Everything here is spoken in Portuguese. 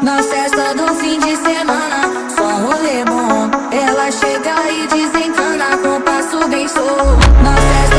Na festa do fim de semana, só rolê bom. Ela chega e desencana com passo bem show. Na festa